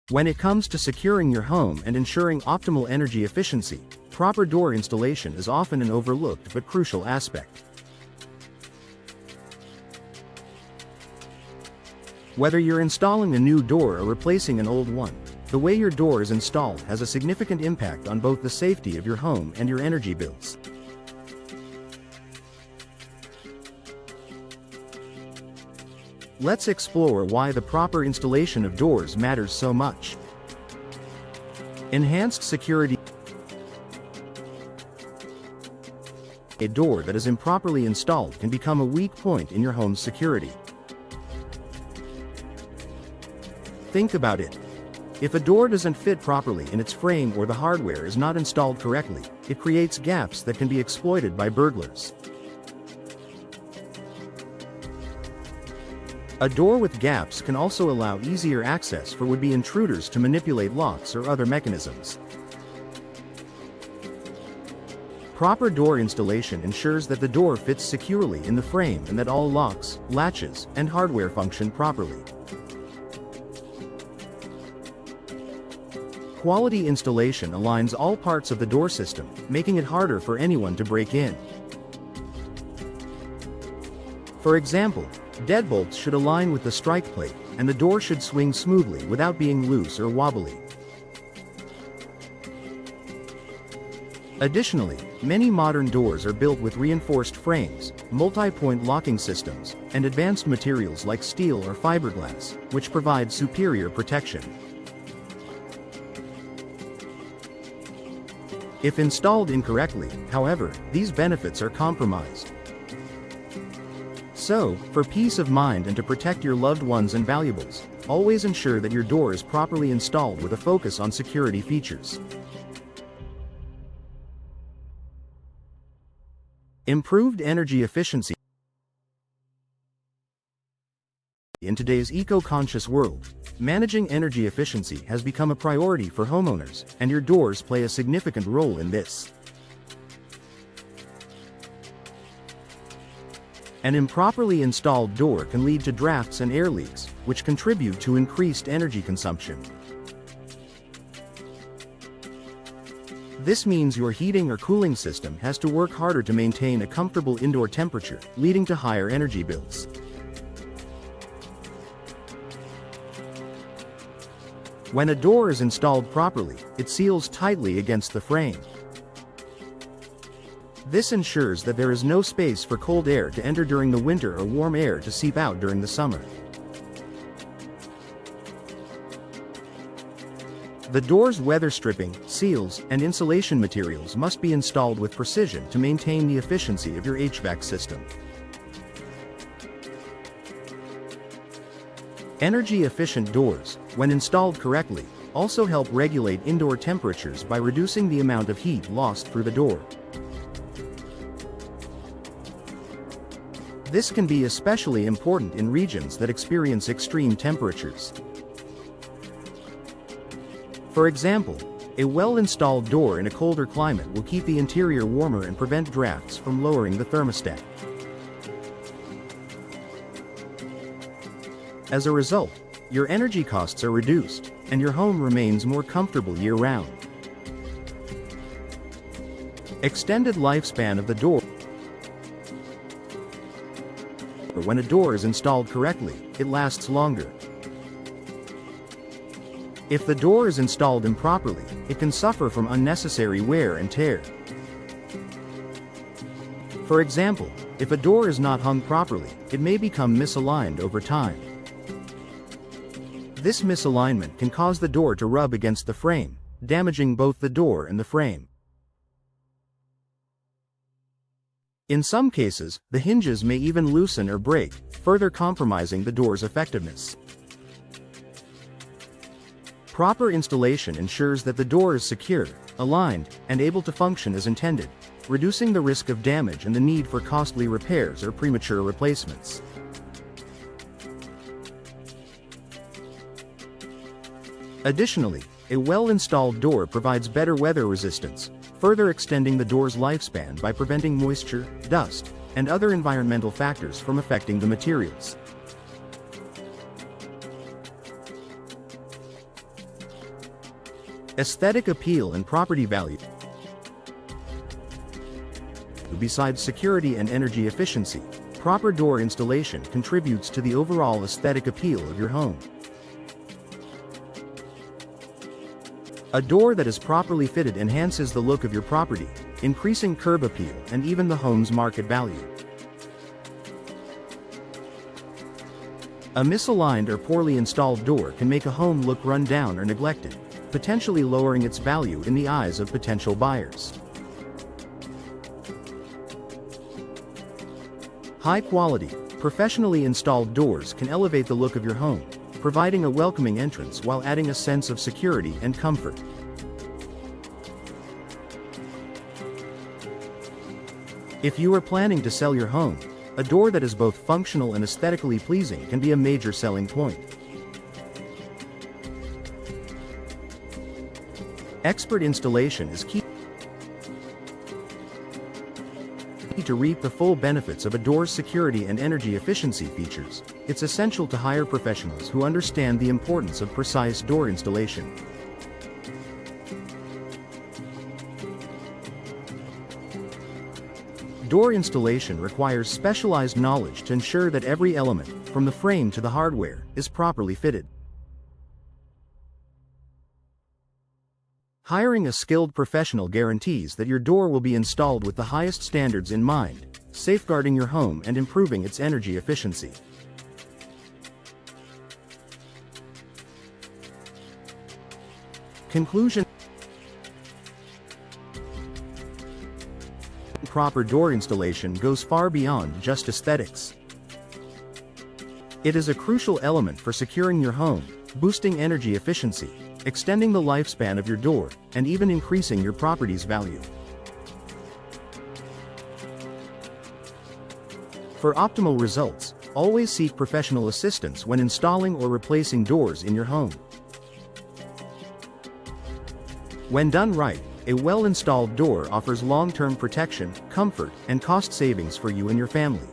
When it comes to securing your home and ensuring optimal energy efficiency, proper door installation is often an overlooked but crucial aspect. Whether you're installing a new door or replacing an old one, the way your door is installed has a significant impact on both the safety of your home and your energy bills. Let's explore why the proper installation of doors matters so much. Enhanced security. A door that is improperly installed can become a weak point in your home's security. Think about it. If a door doesn't fit properly in its frame or the hardware is not installed correctly, it creates gaps that can be exploited by burglars. A door with gaps can also allow easier access for would-be intruders to manipulate locks or other mechanisms. Proper door installation ensures that the door fits securely in the frame and that all locks, latches, and hardware function properly. Quality installation aligns all parts of the door system, making it harder for anyone to break in. For example, deadbolts should align with the strike plate, and the door should swing smoothly without being loose or wobbly. Additionally, many modern doors are built with reinforced frames, multi-point locking systems, and advanced materials like steel or fiberglass, which provide superior protection. If installed incorrectly, however, these benefits are compromised. So, for peace of mind and to protect your loved ones and valuables, always ensure that your door is properly installed with a focus on security features. Improved energy efficiency. In today's eco-conscious world, managing energy efficiency has become a priority for homeowners, and your doors play a significant role in this. An improperly installed door can lead to drafts and air leaks, which contribute to increased energy consumption. This means your heating or cooling system has to work harder to maintain a comfortable indoor temperature, leading to higher energy bills. When a door is installed properly, it seals tightly against the frame. This ensures that there is no space for cold air to enter during the winter or warm air to seep out during the summer. The door's weather stripping, seals, and insulation materials must be installed with precision to maintain the efficiency of your HVAC system. Energy-efficient doors, when installed correctly, also help regulate indoor temperatures by reducing the amount of heat lost through the door. This can be especially important in regions that experience extreme temperatures. For example, a well-installed door in a colder climate will keep the interior warmer and prevent drafts from lowering the thermostat. As a result, your energy costs are reduced, and your home remains more comfortable year-round. Extended lifespan of the door. When a door is installed correctly, it lasts longer. If the door is installed improperly, it can suffer from unnecessary wear and tear. For example, if a door is not hung properly, it may become misaligned over time. This misalignment can cause the door to rub against the frame, damaging both the door and the frame. In some cases, the hinges may even loosen or break, further compromising the door's effectiveness. Proper installation ensures that the door is secure, aligned, and able to function as intended, reducing the risk of damage and the need for costly repairs or premature replacements. Additionally, a well-installed door provides better weather resistance, further extending the door's lifespan by preventing moisture, dust, and other environmental factors from affecting the materials. Aesthetic appeal and property value. Besides security and energy efficiency, proper door installation contributes to the overall aesthetic appeal of your home. A door that is properly fitted enhances the look of your property, increasing curb appeal and even the home's market value. A misaligned or poorly installed door can make a home look run down or neglected, potentially lowering its value in the eyes of potential buyers. High-quality, professionally installed doors can elevate the look of your home, providing a welcoming entrance while adding a sense of security and comfort. If you are planning to sell your home, a door that is both functional and aesthetically pleasing can be a major selling point. Expert installation is key to reap the full benefits of a door's security and energy efficiency features. It's essential to hire professionals who understand the importance of precise door installation. Door installation requires specialized knowledge to ensure that every element, from the frame to the hardware, is properly fitted. Hiring a skilled professional guarantees that your door will be installed with the highest standards in mind, safeguarding your home and improving its energy efficiency. Conclusion: proper door installation goes far beyond just aesthetics. It is a crucial element for securing your home, boosting energy efficiency, extending the lifespan of your door, and even increasing your property's value. For optimal results, always seek professional assistance when installing or replacing doors in your home. When done right, a well-installed door offers long-term protection, comfort, and cost savings for you and your family.